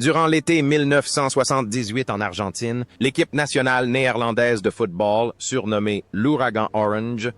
Durant l'été 1978 en Argentine, l'équipe nationale néerlandaise de football, surnommée l'Ouragan Orange,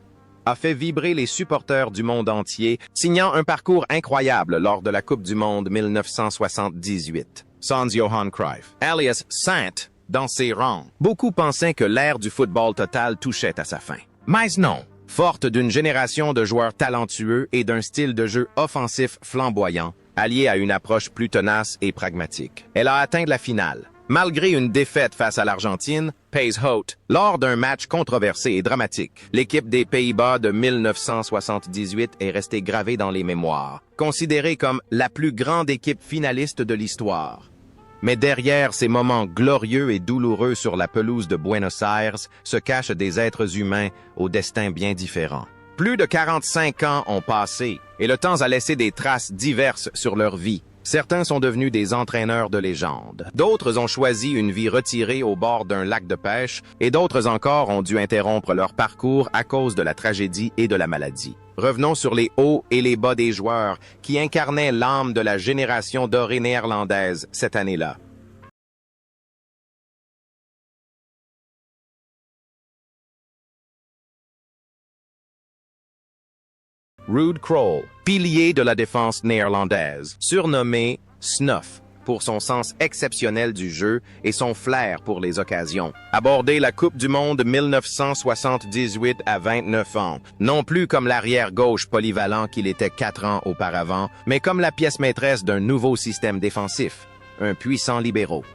a fait vibrer les supporters du monde entier, signant un parcours incroyable lors de la Coupe du Monde 1978. Sans Johan Cruyff, alias Saint, dans ses rangs. Beaucoup pensaient que l'ère du football total touchait à sa fin. Mais non. Forte d'une génération de joueurs talentueux et d'un style de jeu offensif flamboyant, allié à une approche plus tenace et pragmatique. Elle a atteint la finale. Malgré une défaite face à l'Argentine, Pays Haute, lors d'un match controversé et dramatique, l'équipe des Pays-Bas de 1978 est restée gravée dans les mémoires, considérée comme la plus grande équipe finaliste de l'histoire. Mais derrière ces moments glorieux et douloureux sur la pelouse de Buenos Aires se cachent des êtres humains au destin bien différent. Plus de 45 ans ont passé et le temps a laissé des traces diverses sur leur vie. Certains sont devenus des entraîneurs de légende. D'autres ont choisi une vie retirée au bord d'un lac de pêche et d'autres encore ont dû interrompre leur parcours à cause de la tragédie et de la maladie. Revenons sur les hauts et les bas des joueurs qui incarnaient l'âme de la génération dorée néerlandaise cette année-là. Ruud Krol, pilier de la défense néerlandaise, surnommé Snuff pour son sens exceptionnel du jeu et son flair pour les occasions. Abordé la Coupe du Monde 1978 à 29 ans, non plus comme l'arrière-gauche polyvalent qu'il était 4 ans auparavant, mais comme la pièce maîtresse d'un nouveau système défensif, un puissant libéraux.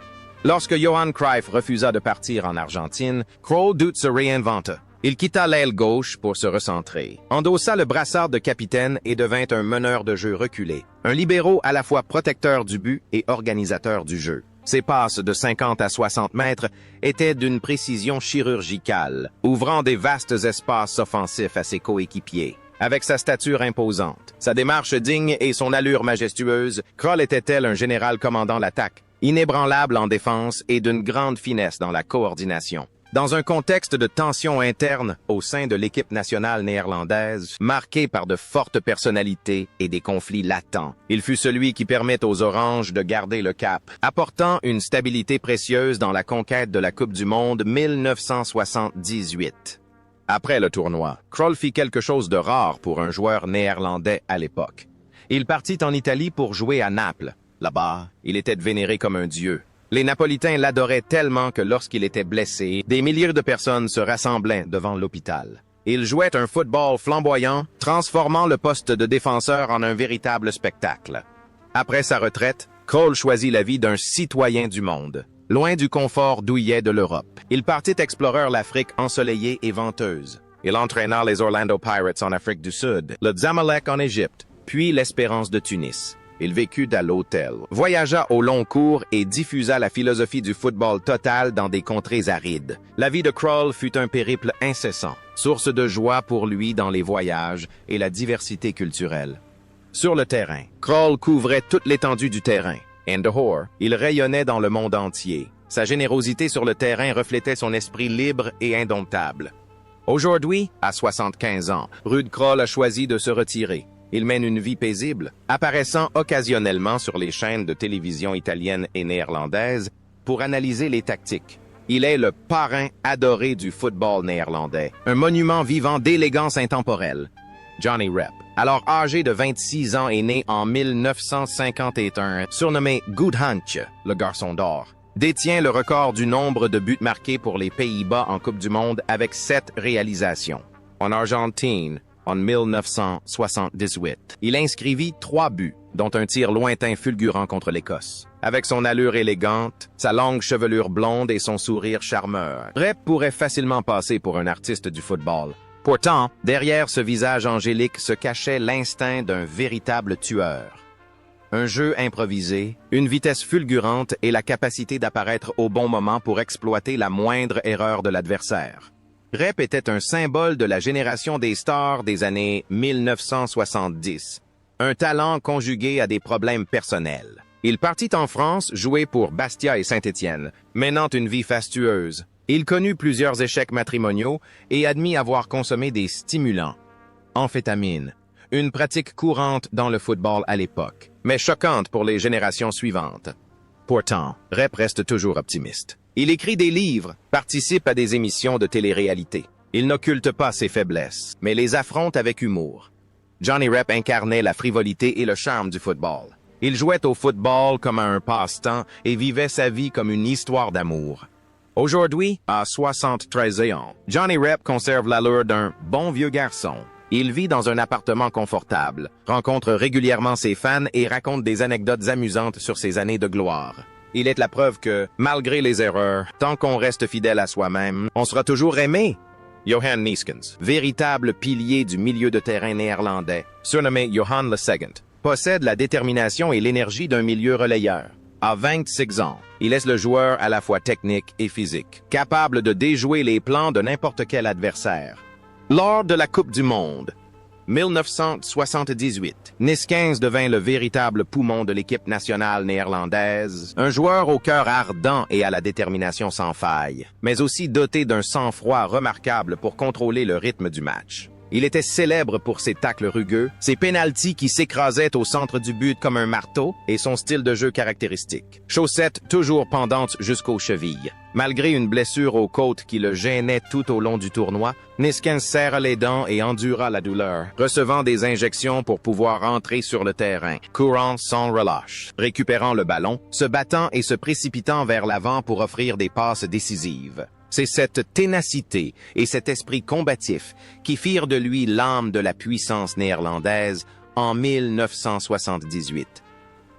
Lorsque Johan Cruyff refusa de partir en Argentine, Krol dut se réinventer. Il quitta l'aile gauche pour se recentrer, endossa le brassard de capitaine et devint un meneur de jeu reculé, un libéro à la fois protecteur du but et organisateur du jeu. Ses passes de 50 à 60 mètres étaient d'une précision chirurgicale, ouvrant des vastes espaces offensifs à ses coéquipiers. Avec sa stature imposante, sa démarche digne et son allure majestueuse, Krol était-elle un général commandant l'attaque, inébranlable en défense et d'une grande finesse dans la coordination. Dans un contexte de tension interne au sein de l'équipe nationale néerlandaise, marqué par de fortes personnalités et des conflits latents, il fut celui qui permit aux Oranges de garder le cap, apportant une stabilité précieuse dans la conquête de la Coupe du Monde 1978. Après le tournoi, Krol fit quelque chose de rare pour un joueur néerlandais à l'époque. Il partit en Italie pour jouer à Naples. Là-bas, il était vénéré comme un dieu. Les Napolitains l'adoraient tellement que lorsqu'il était blessé, des milliers de personnes se rassemblaient devant l'hôpital. Il jouait un football flamboyant, transformant le poste de défenseur en un véritable spectacle. Après sa retraite, Krol choisit la vie d'un citoyen du monde. Loin du confort douillet de l'Europe, il partit explorer l'Afrique ensoleillée et venteuse. Il entraîna les Orlando Pirates en Afrique du Sud, le Zamalek en Égypte, puis l'Espérance de Tunis. Il vécut à l'hôtel, voyagea au long cours et diffusa la philosophie du football total dans des contrées arides. La vie de Krol fut un périple incessant, source de joie pour lui dans les voyages et la diversité culturelle. Sur le terrain, Krol couvrait toute l'étendue du terrain. And dehors, il rayonnait dans le monde entier. Sa générosité sur le terrain reflétait son esprit libre et indomptable. Aujourd'hui, à 75 ans, Ruud Krol a choisi de se retirer. Il mène une vie paisible, apparaissant occasionnellement sur les chaînes de télévision italiennes et néerlandaises pour analyser les tactiques. Il est le parrain adoré du football néerlandais, un monument vivant d'élégance intemporelle. Johnny Rep, alors âgé de 26 ans et né en 1951, surnommé Goedhantje, le garçon d'or, détient le record du nombre de buts marqués pour les Pays-Bas en Coupe du Monde avec 7 réalisations. En Argentine, en 1978. Il inscrivit 3 buts, dont un tir lointain fulgurant contre l'Écosse. Avec son allure élégante, sa longue chevelure blonde et son sourire charmeur, Rep pourrait facilement passer pour un artiste du football. Pourtant, derrière ce visage angélique se cachait l'instinct d'un véritable tueur. Un jeu improvisé, une vitesse fulgurante et la capacité d'apparaître au bon moment pour exploiter la moindre erreur de l'adversaire. Rep était un symbole de la génération des stars des années 1970. Un talent conjugué à des problèmes personnels. Il partit en France jouer pour Bastia et Saint-Étienne, menant une vie fastueuse. Il connut plusieurs échecs matrimoniaux et admit avoir consommé des stimulants. Amphétamines, une pratique courante dans le football à l'époque, mais choquante pour les générations suivantes. Pourtant, Rep reste toujours optimiste. Il écrit des livres, participe à des émissions de télé-réalité. Il n'occulte pas ses faiblesses, mais les affronte avec humour. Johnny Rep incarnait la frivolité et le charme du football. Il jouait au football comme à un passe-temps et vivait sa vie comme une histoire d'amour. Aujourd'hui, à 73 ans, Johnny Rep conserve l'allure d'un bon vieux garçon. Il vit dans un appartement confortable, rencontre régulièrement ses fans et raconte des anecdotes amusantes sur ses années de gloire. Il est la preuve que, malgré les erreurs, tant qu'on reste fidèle à soi-même, on sera toujours aimé. Johan Neeskens, véritable pilier du milieu de terrain néerlandais, surnommé Johan le Second, possède la détermination et l'énergie d'un milieu relayeur. À 26 ans, il est le joueur à la fois technique et physique, capable de déjouer les plans de n'importe quel adversaire. Lors de la Coupe du Monde, 1978, Neeskens devint le véritable poumon de l'équipe nationale néerlandaise, un joueur au cœur ardent et à la détermination sans faille, mais aussi doté d'un sang-froid remarquable pour contrôler le rythme du match. Il était célèbre pour ses tacles rugueux, ses pénaltys qui s'écrasaient au centre du but comme un marteau et son style de jeu caractéristique. Chaussettes toujours pendantes jusqu'aux chevilles. Malgré une blessure aux côtes qui le gênait tout au long du tournoi, Neeskens serra les dents et endura la douleur, recevant des injections pour pouvoir entrer sur le terrain, courant sans relâche, récupérant le ballon, se battant et se précipitant vers l'avant pour offrir des passes décisives. C'est cette ténacité et cet esprit combatif qui firent de lui l'âme de la puissance néerlandaise en 1978.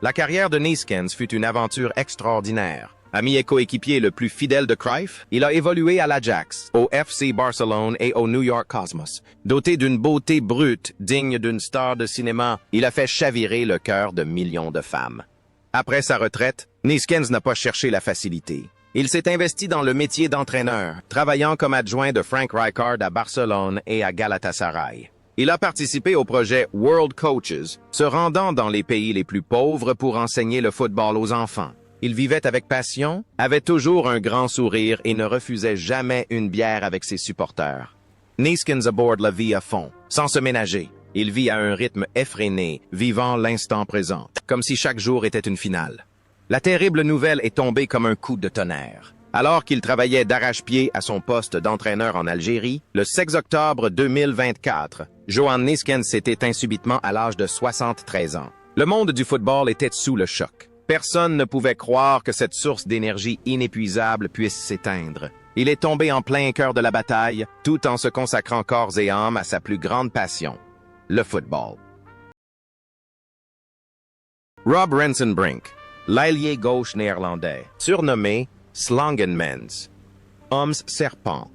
La carrière de Neeskens fut une aventure extraordinaire. Ami et coéquipier le plus fidèle de Cruyff, il a évolué à l'Ajax, au FC Barcelone et au New York Cosmos. Doté d'une beauté brute, digne d'une star de cinéma, il a fait chavirer le cœur de millions de femmes. Après sa retraite, Neeskens n'a pas cherché la facilité. Il s'est investi dans le métier d'entraîneur, travaillant comme adjoint de Frank Rijkaard à Barcelone et à Galatasaray. Il a participé au projet World Coaches, se rendant dans les pays les plus pauvres pour enseigner le football aux enfants. Il vivait avec passion, avait toujours un grand sourire et ne refusait jamais une bière avec ses supporters. Neeskens aborde la vie à fond, sans se ménager. Il vit à un rythme effréné, vivant l'instant présent, comme si chaque jour était une finale. La terrible nouvelle est tombée comme un coup de tonnerre. Alors qu'il travaillait d'arrache-pied à son poste d'entraîneur en Algérie, le 16 octobre 2024, Johan Neeskens s'est éteint subitement à l'âge de 73 ans. Le monde du football était sous le choc. Personne ne pouvait croire que cette source d'énergie inépuisable puisse s'éteindre. Il est tombé en plein cœur de la bataille, tout en se consacrant corps et âme à sa plus grande passion, le football. Rob Rensenbrink, l'ailier gauche néerlandais, surnommé Slangenmens, homme serpent,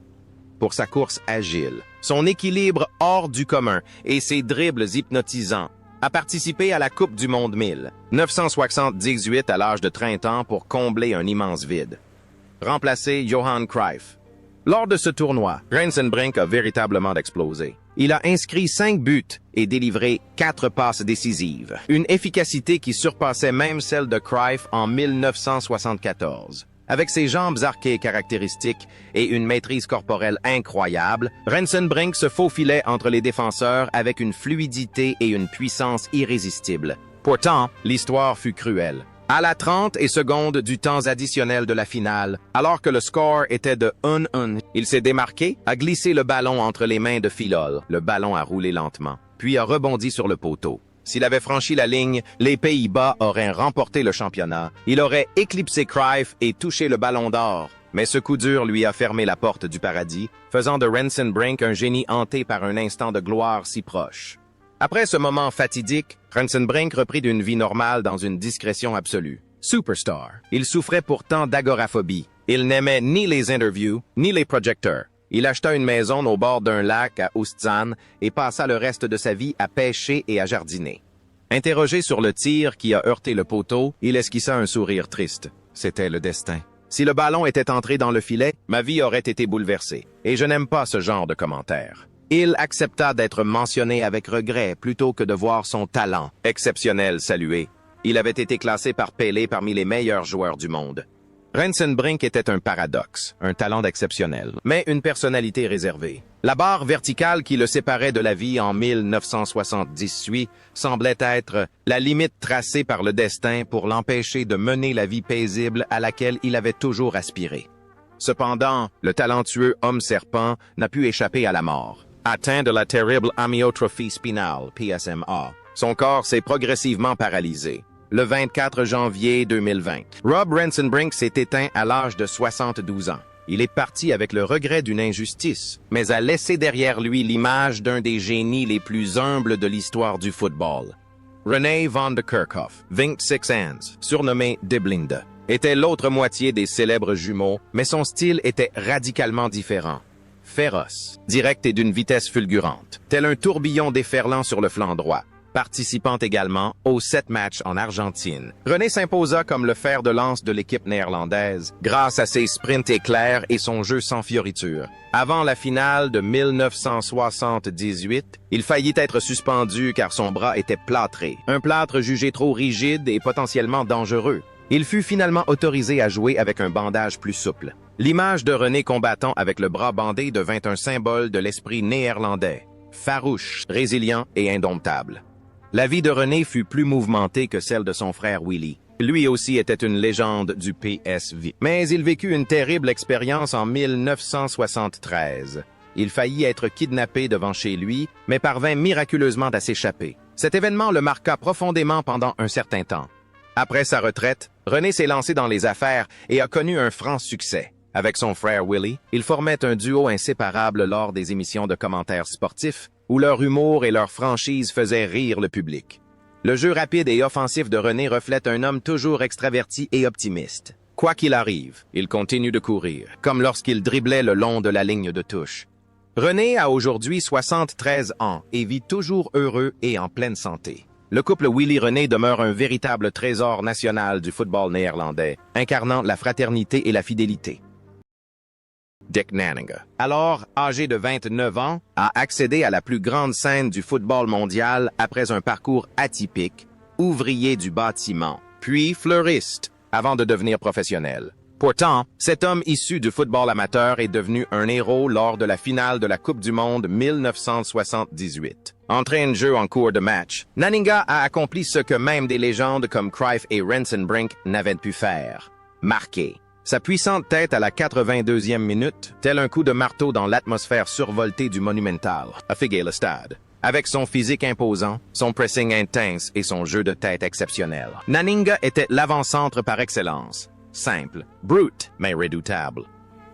pour sa course agile, son équilibre hors du commun et ses dribbles hypnotisants, a participé à la Coupe du Monde 1978 à l'âge de 30 ans pour combler un immense vide. Remplacer Johan Cruyff. Lors de ce tournoi, Rensenbrink a véritablement explosé. Il a inscrit 5 buts et délivré 4 passes décisives, une efficacité qui surpassait même celle de Cruyff en 1974. Avec ses jambes arquées caractéristiques et une maîtrise corporelle incroyable, Rensenbrink se faufilait entre les défenseurs avec une fluidité et une puissance irrésistibles. Pourtant, l'histoire fut cruelle. À la 30 et seconde du temps additionnel de la finale, alors que le score était de 1-1, il s'est démarqué, a glissé le ballon entre les mains de Filol. Le ballon a roulé lentement, puis a rebondi sur le poteau. S'il avait franchi la ligne, les Pays-Bas auraient remporté le championnat. Il aurait éclipsé Cruyff et touché le ballon d'or. Mais ce coup dur lui a fermé la porte du paradis, faisant de Rensenbrink un génie hanté par un instant de gloire si proche. Après ce moment fatidique, Rensenbrink reprit d'une vie normale dans une discrétion absolue. Superstar. Il souffrait pourtant d'agoraphobie. Il n'aimait ni les interviews, ni les projecteurs. Il acheta une maison au bord d'un lac à Oostzaan et passa le reste de sa vie à pêcher et à jardiner. Interrogé sur le tir qui a heurté le poteau, il esquissa un sourire triste. C'était le destin. Si le ballon était entré dans le filet, ma vie aurait été bouleversée. Et je n'aime pas ce genre de commentaires. Il accepta d'être mentionné avec regret plutôt que de voir son talent exceptionnel salué. Il avait été classé par Pelé parmi les meilleurs joueurs du monde. Rensenbrink était un paradoxe, un talent exceptionnel, mais une personnalité réservée. La barre verticale qui le séparait de la vie en 1978 semblait être la limite tracée par le destin pour l'empêcher de mener la vie paisible à laquelle il avait toujours aspiré. Cependant, le talentueux homme-serpent n'a pu échapper à la mort. Atteint de la terrible amyotrophie spinale, PSMA, son corps s'est progressivement paralysé. Le 24 janvier 2020, Rob Rensenbrink s'est éteint à l'âge de 72 ans. Il est parti avec le regret d'une injustice, mais a laissé derrière lui l'image d'un des génies les plus humbles de l'histoire du football. René van de Kerkhoff, 26 ans, surnommé De Blinde, était l'autre moitié des célèbres jumeaux, mais son style était radicalement différent. Féroce, direct et d'une vitesse fulgurante, tel un tourbillon déferlant sur le flanc droit. Participant également aux 7 matchs en Argentine, René s'imposa comme le fer de lance de l'équipe néerlandaise grâce à ses sprints éclairs et son jeu sans fioriture. Avant la finale de 1978, il faillit être suspendu car son bras était plâtré, un plâtre jugé trop rigide et potentiellement dangereux. Il fut finalement autorisé à jouer avec un bandage plus souple. L'image de René combattant avec le bras bandé devint un symbole de l'esprit néerlandais, farouche, résilient et indomptable. La vie de René fut plus mouvementée que celle de son frère Willy. Lui aussi était une légende du PSV. Mais il vécut une terrible expérience en 1973. Il faillit être kidnappé devant chez lui, mais parvint miraculeusement à s'échapper. Cet événement le marqua profondément pendant un certain temps. Après sa retraite, René s'est lancé dans les affaires et a connu un franc succès. Avec son frère Willy, ils formaient un duo inséparable lors des émissions de commentaires sportifs, où leur humour et leur franchise faisaient rire le public. Le jeu rapide et offensif de René reflète un homme toujours extraverti et optimiste. Quoi qu'il arrive, il continue de courir, comme lorsqu'il driblait le long de la ligne de touche. René a aujourd'hui 73 ans et vit toujours heureux et en pleine santé. Le couple Willy-René demeure un véritable trésor national du football néerlandais, incarnant la fraternité et la fidélité. Dick Nanninga, alors âgé de 29 ans, a accédé à la plus grande scène du football mondial après un parcours atypique, ouvrier du bâtiment, puis fleuriste, avant de devenir professionnel. Pourtant, cet homme issu du football amateur est devenu un héros lors de la finale de la Coupe du Monde 1978. Entré en jeu en cours de match, Nanninga a accompli ce que même des légendes comme Cruyff et Rensenbrink n'avaient pu faire, marquer. Sa puissante tête à la 82e minute, tel un coup de marteau dans l'atmosphère survoltée du Monumental, a figué le stade. Avec son physique imposant, son pressing intense et son jeu de tête exceptionnel, Nanninga était l'avant-centre par excellence. Simple, brute, mais redoutable.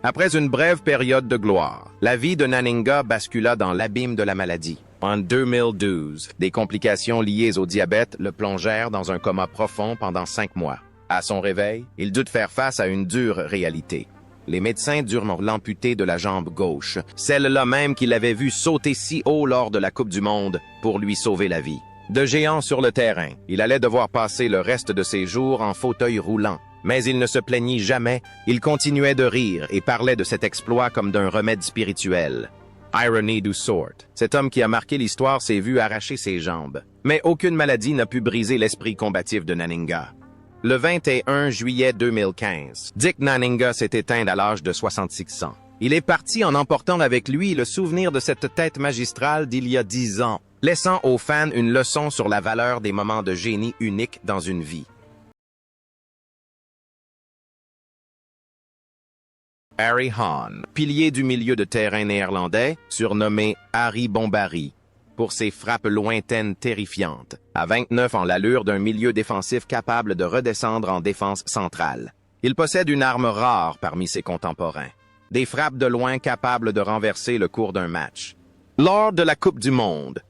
Après une brève période de gloire, la vie de Nanninga bascula dans l'abîme de la maladie. En 2012, des complications liées au diabète le plongèrent dans un coma profond pendant 5 mois. À son réveil, il dut faire face à une dure réalité. Les médecins durent l'amputer de la jambe gauche, celle-là même qu'il avait vue sauter si haut lors de la Coupe du Monde pour lui sauver la vie. De géant sur le terrain, il allait devoir passer le reste de ses jours en fauteuil roulant. Mais il ne se plaignit jamais, il continuait de rire et parlait de cet exploit comme d'un remède spirituel. Irony du sort. Cet homme qui a marqué l'histoire s'est vu arracher ses jambes. Mais aucune maladie n'a pu briser l'esprit combatif de Nanninga. Le 21 juillet 2015, Dick Nanninga s'est éteint à l'âge de 66 ans. Il est parti en emportant avec lui le souvenir de cette tête magistrale d'il y a 10 ans, laissant aux fans une leçon sur la valeur des moments de génie uniques dans une vie. Harry Hahn, pilier du milieu de terrain néerlandais, surnommé Harry Bombari, pour ses frappes lointaines terrifiantes, à 29 ans l'allure d'un milieu défensif capable de redescendre en défense centrale. Il possède une arme rare parmi ses contemporains, des frappes de loin capables de renverser le cours d'un match. Lors de la Coupe du Monde,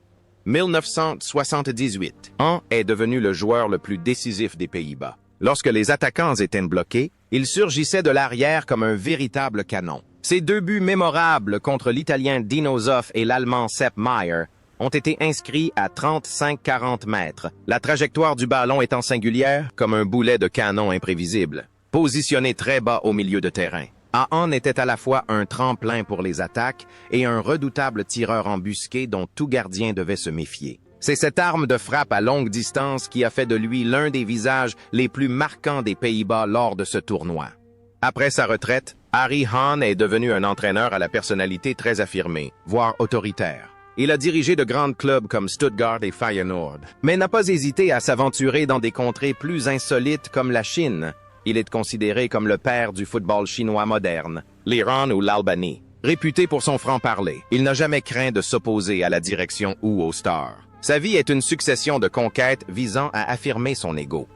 1978, Hahn est devenu le joueur le plus décisif des Pays-Bas. Lorsque les attaquants étaient bloqués, il surgissait de l'arrière comme un véritable canon. Ses 2 buts mémorables contre l'Italien Dino Zoff et l'Allemand Sepp Maier ont été inscrits à 35-40 mètres, la trajectoire du ballon étant singulière comme un boulet de canon imprévisible, positionné très bas au milieu de terrain. Hahn était à la fois un tremplin pour les attaques et un redoutable tireur embusqué dont tout gardien devait se méfier. C'est cette arme de frappe à longue distance qui a fait de lui l'un des visages les plus marquants des Pays-Bas lors de ce tournoi. Après sa retraite, Harry Hahn est devenu un entraîneur à la personnalité très affirmée, voire autoritaire. Il a dirigé de grands clubs comme Stuttgart et Feyenoord, mais n'a pas hésité à s'aventurer dans des contrées plus insolites comme la Chine. Il est considéré comme le père du football chinois moderne, l'Iran ou l'Albanie. Réputé pour son franc-parler, il n'a jamais craint de s'opposer à la direction ou aux stars. Sa vie est une succession de conquêtes visant à affirmer son ego.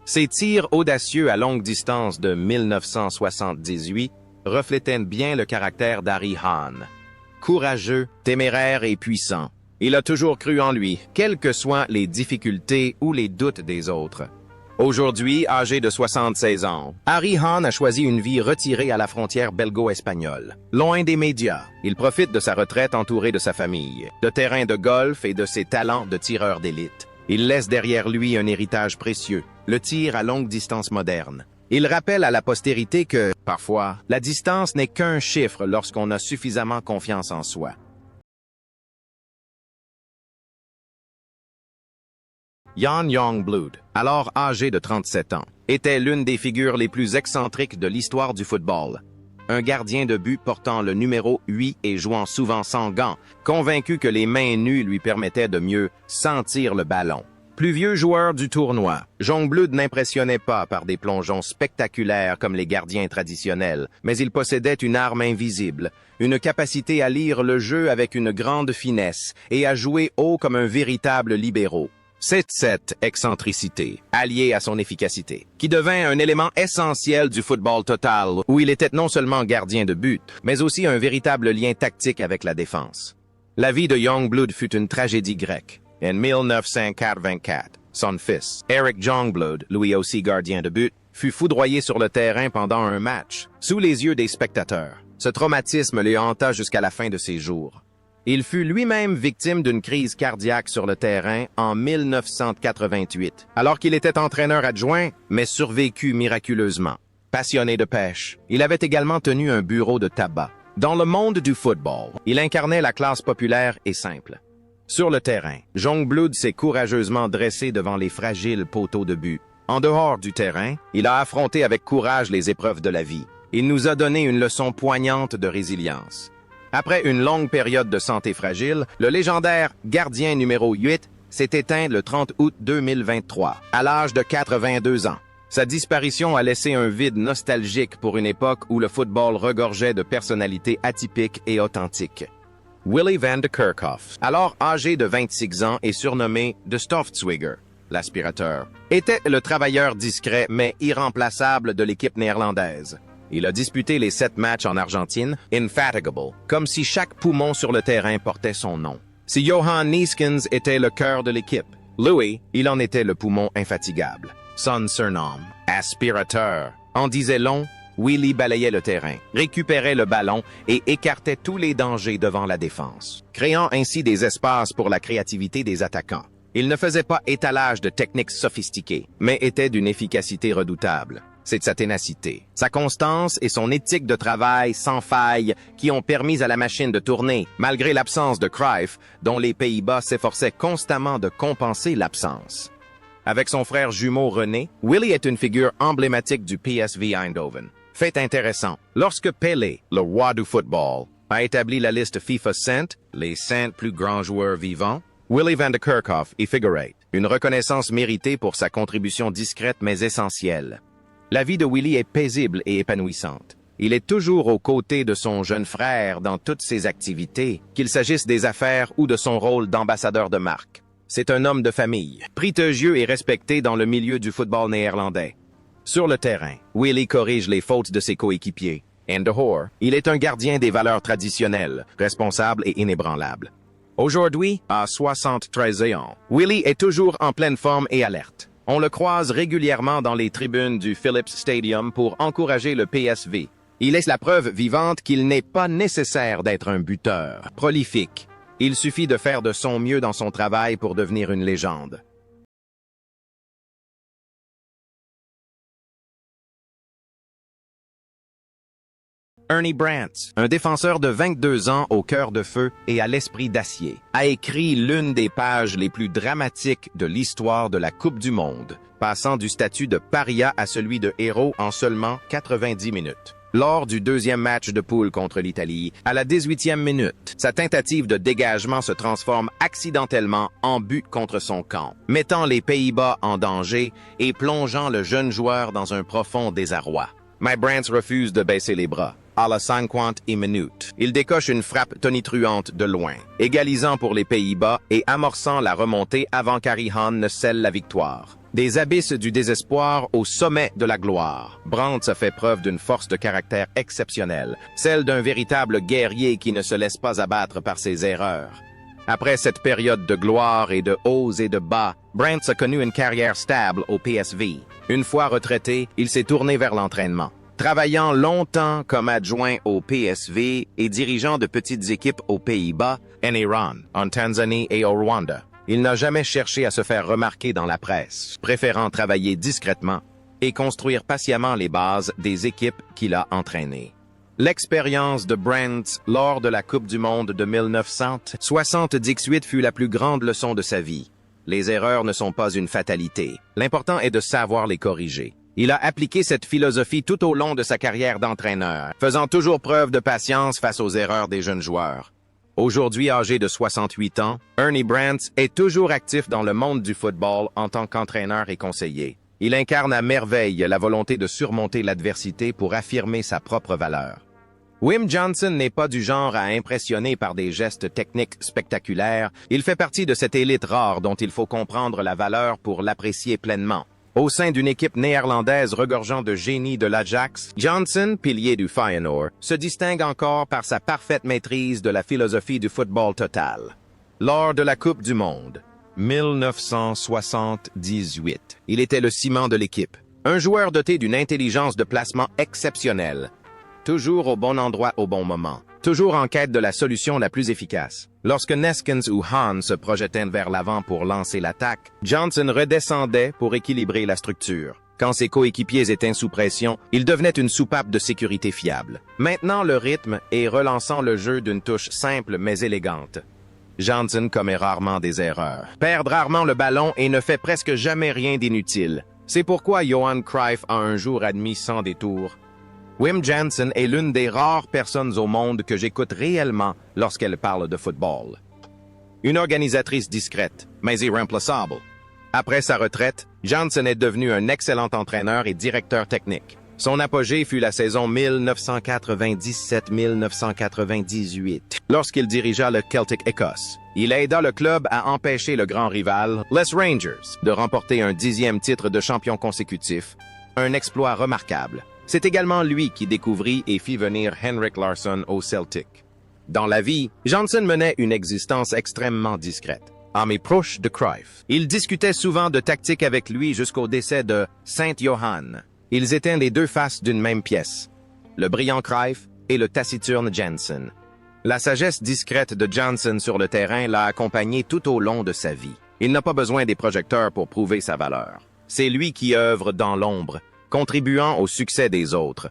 Ses tirs audacieux à longue distance de 1978 reflétaient bien le caractère d'Harry Hahn. Courageux, téméraire et puissant, il a toujours cru en lui, quelles que soient les difficultés ou les doutes des autres. Aujourd'hui, âgé de 76 ans, Harry Hahn a choisi une vie retirée à la frontière belgo-espagnole. Loin des médias, il profite de sa retraite entouré de sa famille, de terrains de golf et de ses talents de tireur d'élite. Il laisse derrière lui un héritage précieux, le tir à longue distance moderne. Il rappelle à la postérité que, parfois, la distance n'est qu'un chiffre lorsqu'on a suffisamment confiance en soi. Jan Youngblood, alors âgé de 37 ans, était l'une des figures les plus excentriques de l'histoire du football. Un gardien de but portant le numéro 8 et jouant souvent sans gants, convaincu que les mains nues lui permettaient de mieux sentir le ballon. Plus vieux joueur du tournoi, Youngblood n'impressionnait pas par des plongeons spectaculaires comme les gardiens traditionnels, mais il possédait une arme invisible, une capacité à lire le jeu avec une grande finesse et à jouer haut comme un véritable libéro. C'est cette excentricité, alliée à son efficacité, qui devint un élément essentiel du football total, où il était non seulement gardien de but, mais aussi un véritable lien tactique avec la défense. La vie de Youngblood fut une tragédie grecque. En 1984, son fils, Eric Youngblood, lui aussi gardien de but, fut foudroyé sur le terrain pendant un match, sous les yeux des spectateurs. Ce traumatisme le hanta jusqu'à la fin de ses jours. Il fut lui-même victime d'une crise cardiaque sur le terrain en 1988, alors qu'il était entraîneur adjoint, mais survécut miraculeusement. Passionné de pêche, il avait également tenu un bureau de tabac. Dans le monde du football, il incarnait la classe populaire et simple. Sur le terrain, Youngblood s'est courageusement dressé devant les fragiles poteaux de but. En dehors du terrain, il a affronté avec courage les épreuves de la vie. Il nous a donné une leçon poignante de résilience. Après une longue période de santé fragile, le légendaire gardien numéro 8 s'est éteint le 30 août 2023, à l'âge de 82 ans. Sa disparition a laissé un vide nostalgique pour une époque où le football regorgeait de personnalités atypiques et authentiques. Willy van de Kerkhoff, alors âgé de 26 ans et surnommé de Stoffzwiger, l'aspirateur, était le travailleur discret mais irremplaçable de l'équipe néerlandaise. Il a disputé les 7 matchs en Argentine, infatigable, comme si chaque poumon sur le terrain portait son nom. Si Johan Neeskens était le cœur de l'équipe, Louis, il en était le poumon infatigable. Son surnom, aspirateur, en disait long, Willy balayait le terrain, récupérait le ballon et écartait tous les dangers devant la défense, créant ainsi des espaces pour la créativité des attaquants. Il ne faisait pas étalage de techniques sophistiquées, mais était d'une efficacité redoutable. C'est de sa ténacité, sa constance et son éthique de travail sans faille qui ont permis à la machine de tourner, malgré l'absence de Cruyff, dont les Pays-Bas s'efforçaient constamment de compenser l'absence. Avec son frère jumeau René, Willy est une figure emblématique du PSV Eindhoven. Fait intéressant, lorsque Pelé, le roi du football, a établi la liste FIFA 100, les 100 plus grands joueurs vivants, Willy van de Kerkhoff y figurait, une reconnaissance méritée pour sa contribution discrète mais essentielle. La vie de Willy est paisible et épanouissante. Il est toujours aux côtés de son jeune frère dans toutes ses activités, qu'il s'agisse des affaires ou de son rôle d'ambassadeur de marque. C'est un homme de famille, prestigieux et respecté dans le milieu du football néerlandais. Sur le terrain, Willy corrige les fautes de ses coéquipiers. En dehors, il est un gardien des valeurs traditionnelles, responsable et inébranlable. Aujourd'hui, à 73 ans, Willy est toujours en pleine forme et alerte. On le croise régulièrement dans les tribunes du Philips Stadium pour encourager le PSV. Il est la preuve vivante qu'il n'est pas nécessaire d'être un buteur prolifique. Il suffit de faire de son mieux dans son travail pour devenir une légende. Ernie Brantz, un défenseur de 22 ans au cœur de feu et à l'esprit d'acier, a écrit l'une des pages les plus dramatiques de l'histoire de la Coupe du Monde. passant du statut de paria à celui de héros en seulement 90 minutes. Lors du deuxième match de poule contre l'Italie, à la 18e minute, sa tentative de dégagement se transforme accidentellement en but contre son camp, mettant les Pays-Bas en danger et plongeant le jeune joueur dans un profond désarroi. My Brandt refuse de baisser les bras. À la 50e minute, il décoche une frappe tonitruante de loin, égalisant pour les Pays-Bas et amorçant la remontée avant qu'Harry Hahn ne scelle la victoire. Des abysses du désespoir au sommet de la gloire. Brandt a fait preuve d'une force de caractère exceptionnelle, celle d'un véritable guerrier qui ne se laisse pas abattre par ses erreurs. Après cette période de gloire et de hauts et de bas, Brandt a connu une carrière stable au PSV. Une fois retraité, il s'est tourné vers l'entraînement. Travaillant longtemps comme adjoint au PSV et dirigeant de petites équipes aux Pays-Bas, en Iran, en Tanzanie et au Rwanda. Il n'a jamais cherché à se faire remarquer dans la presse, préférant travailler discrètement et construire patiemment les bases des équipes qu'il a entraînées. L'expérience de Brandt lors de la Coupe du Monde de 1978 fut la plus grande leçon de sa vie. Les erreurs ne sont pas une fatalité. L'important est de savoir les corriger. Il a appliqué cette philosophie tout au long de sa carrière d'entraîneur, faisant toujours preuve de patience face aux erreurs des jeunes joueurs. Aujourd'hui âgé de 68 ans, Ernie Brandt est toujours actif dans le monde du football en tant qu'entraîneur et conseiller. Il incarne à merveille la volonté de surmonter l'adversité pour affirmer sa propre valeur. Wim Johnson n'est pas du genre à impressionner par des gestes techniques spectaculaires. Il fait partie de cette élite rare dont il faut comprendre la valeur pour l'apprécier pleinement. Au sein d'une équipe néerlandaise regorgeant de génie de l'Ajax, Johnson, pilier du Feyenoord, se distingue encore par sa parfaite maîtrise de la philosophie du football total. Lors de la Coupe du Monde, 1978, il était le ciment de l'équipe. Un joueur doté d'une intelligence de placement exceptionnelle. Toujours au bon endroit au bon moment. Toujours en quête de la solution la plus efficace. Lorsque Neskens ou Hahn se projetaient vers l'avant pour lancer l'attaque, Johnson redescendait pour équilibrer la structure. Quand ses coéquipiers étaient sous pression, il devenait une soupape de sécurité fiable. Maintenant le rythme et relançant le jeu d'une touche simple mais élégante. Johnson commet rarement des erreurs, perd rarement le ballon et ne fait presque jamais rien d'inutile. C'est pourquoi Johan Cruyff a un jour admis sans détour: Wim Johnson est l'une des rares personnes au monde que j'écoute réellement lorsqu'elle parle de football. Une organisatrice discrète, mais irremplaçable. Après sa retraite, Johnson est devenu un excellent entraîneur et directeur technique. Son apogée fut la saison 1997-1998, lorsqu'il dirigea le Celtic Écosse. Il aida le club à empêcher le grand rival, les Rangers, de remporter un 10e titre de champion consécutif, un exploit remarquable. C'est également lui qui découvrit et fit venir Henrik Larsson au Celtic. Dans la vie, Johnson menait une existence extrêmement discrète. Ami proche de Cruyff, il discutait souvent de tactique avec lui jusqu'au décès de Saint-Johann. Ils étaient les deux faces d'une même pièce, le brillant Cruyff et le taciturne Johnson. La sagesse discrète de Johnson sur le terrain l'a accompagné tout au long de sa vie. Il n'a pas besoin des projecteurs pour prouver sa valeur. C'est lui qui œuvre dans l'ombre, contribuant au succès des autres.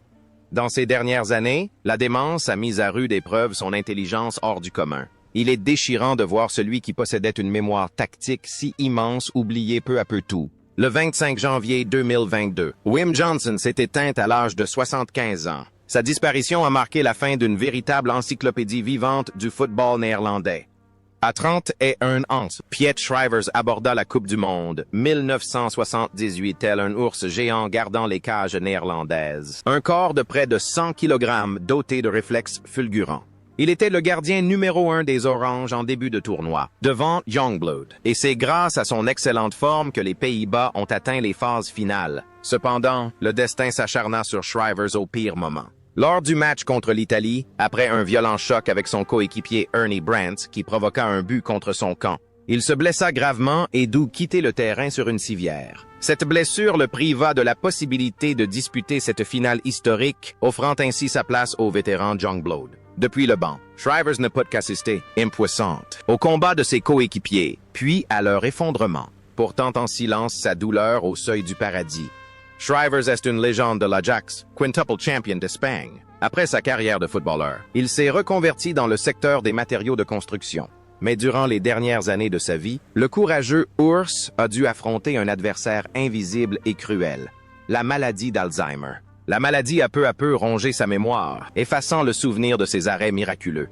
Dans ces dernières années, la démence a mis à rude épreuve son intelligence hors du commun. Il est déchirant de voir celui qui possédait une mémoire tactique si immense oublier peu à peu tout. Le 25 janvier 2022, Wim Johnson s'est éteint à l'âge de 75 ans. Sa disparition a marqué la fin d'une véritable encyclopédie vivante du football néerlandais. À 31 ans, Piet Schrijvers aborda la Coupe du Monde, 1978, tel un ours géant gardant les cages néerlandaises. Un corps de près de 100 kg doté de réflexes fulgurants. Il était le gardien numéro 1 des Oranges en début de tournoi, devant Youngblood. Et c'est grâce à son excellente forme que les Pays-Bas ont atteint les phases finales. Cependant, le destin s'acharna sur Schrijvers au pire moment. Lors du match contre l'Italie, après un violent choc avec son coéquipier Ernie Brandt qui provoqua un but contre son camp, il se blessa gravement et dut quitter le terrain sur une civière. Cette blessure le priva de la possibilité de disputer cette finale historique, offrant ainsi sa place au vétéran Youngblood. Depuis le banc, Schrijvers ne peut qu'assister, impuissante, au combat de ses coéquipiers, puis à leur effondrement, portant en silence sa douleur au seuil du paradis. Schrijvers est une légende de l'Ajax, quintuple champion d'Espagne. Après sa carrière de footballeur, il s'est reconverti dans le secteur des matériaux de construction. Mais durant les dernières années de sa vie, le courageux Urs a dû affronter un adversaire invisible et cruel, la maladie d'Alzheimer. La maladie a peu à peu rongé sa mémoire, effaçant le souvenir de ses arrêts miraculeux.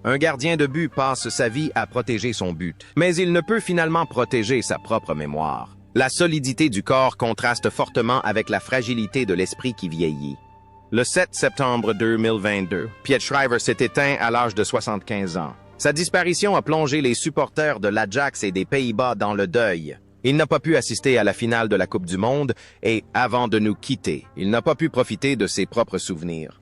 Un gardien de but passe sa vie à protéger son but, mais il ne peut finalement protéger sa propre mémoire. La solidité du corps contraste fortement avec la fragilité de l'esprit qui vieillit. Le 7 septembre 2022, Piet Schrijver s'est éteint à l'âge de 75 ans. Sa disparition a plongé les supporters de l'Ajax et des Pays-Bas dans le deuil. Il n'a pas pu assister à la finale de la Coupe du Monde et, avant de nous quitter, il n'a pas pu profiter de ses propres souvenirs.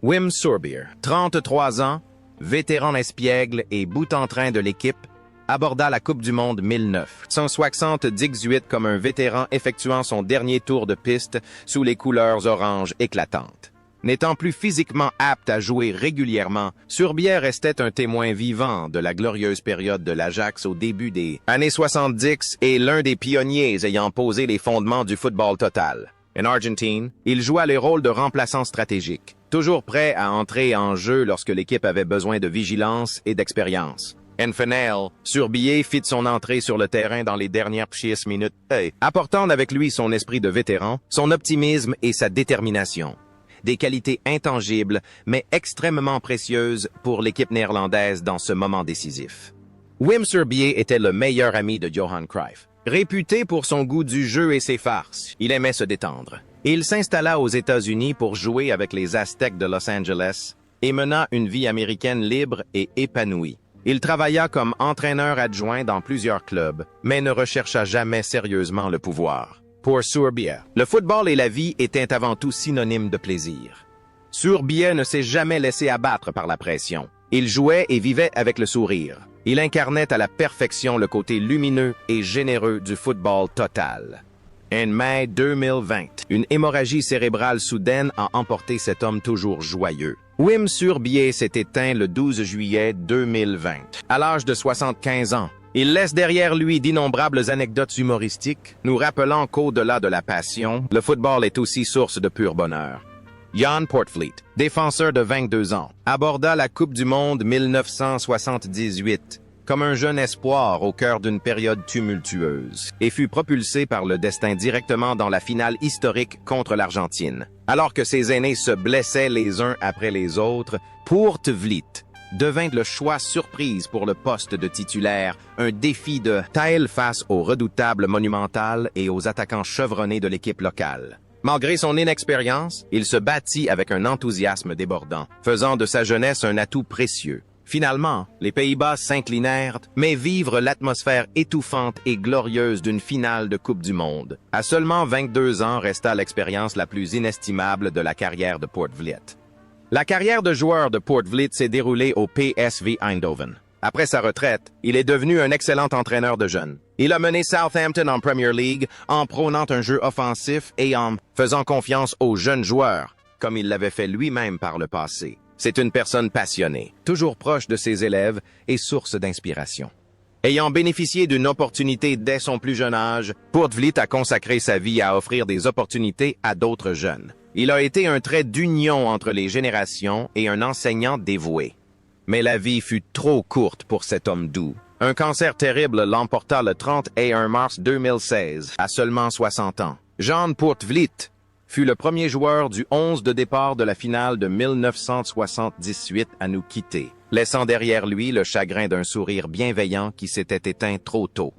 Wim Suurbier, 33 ans, vétéran espiègle et bout-en-train de l'équipe, aborda la Coupe du Monde 1978 comme un vétéran effectuant son dernier tour de piste sous les couleurs orange éclatantes. N'étant plus physiquement apte à jouer régulièrement, Suurbier restait un témoin vivant de la glorieuse période de l'Ajax au début des années 70 et l'un des pionniers ayant posé les fondements du football total. En Argentine, il joua le rôle de remplaçant stratégique, toujours prêt à entrer en jeu lorsque l'équipe avait besoin de vigilance et d'expérience. En finale, Suurbier fit son entrée sur le terrain dans les dernières 6 minutes, apportant avec lui son esprit de vétéran, son optimisme et sa détermination. Des qualités intangibles, mais extrêmement précieuses pour l'équipe néerlandaise dans ce moment décisif. Wim Suurbier était le meilleur ami de Johan Cruyff. Réputé pour son goût du jeu et ses farces, il aimait se détendre. Il s'installa aux États-Unis pour jouer avec les Aztecs de Los Angeles et mena une vie américaine libre et épanouie. Il travailla comme entraîneur adjoint dans plusieurs clubs, mais ne rechercha jamais sérieusement le pouvoir. Pour Suurbier, le football et la vie étaient avant tout synonymes de plaisir. Suurbier ne s'est jamais laissé abattre par la pression. Il jouait et vivait avec le sourire. Il incarnait à la perfection le côté lumineux et généreux du football total. En mai 2020, une hémorragie cérébrale soudaine a emporté cet homme toujours joyeux. Wim Suurbier s'est éteint le 12 juillet 2020, à l'âge de 75 ans. Il laisse derrière lui d'innombrables anecdotes humoristiques, nous rappelant qu'au-delà de la passion, le football est aussi source de pur bonheur. Jan Poortvliet, défenseur de 22 ans, aborda la Coupe du Monde 1978 comme un jeune espoir au cœur d'une période tumultueuse et fut propulsé par le destin directement dans la finale historique contre l'Argentine. Alors que ses aînés se blessaient les uns après les autres, Poortvliet devint le choix surprise pour le poste de titulaire, un défi de taille face au redoutable Monumental et aux attaquants chevronnés de l'équipe locale. Malgré son inexpérience, il se battit avec un enthousiasme débordant, faisant de sa jeunesse un atout précieux. Finalement, les Pays-Bas s'inclinèrent, mais vivre l'atmosphère étouffante et glorieuse d'une finale de Coupe du Monde. À seulement 22 ans resta l'expérience la plus inestimable de la carrière de Poortvliet. La carrière de joueur de Poortvliet s'est déroulée au PSV Eindhoven. Après sa retraite, il est devenu un excellent entraîneur de jeunes. Il a mené Southampton en Premier League en prônant un jeu offensif et en faisant confiance aux jeunes joueurs, comme il l'avait fait lui-même par le passé. C'est une personne passionnée, toujours proche de ses élèves et source d'inspiration. Ayant bénéficié d'une opportunité dès son plus jeune âge, Poortvliet a consacré sa vie à offrir des opportunités à d'autres jeunes. Il a été un trait d'union entre les générations et un enseignant dévoué. Mais la vie fut trop courte pour cet homme doux. Un cancer terrible l'emporta le 31 mars 2016, à seulement 60 ans. Jan Poortvliet fut le premier joueur du 11 de départ de la finale de 1978 à nous quitter, laissant derrière lui le chagrin d'un sourire bienveillant qui s'était éteint trop tôt.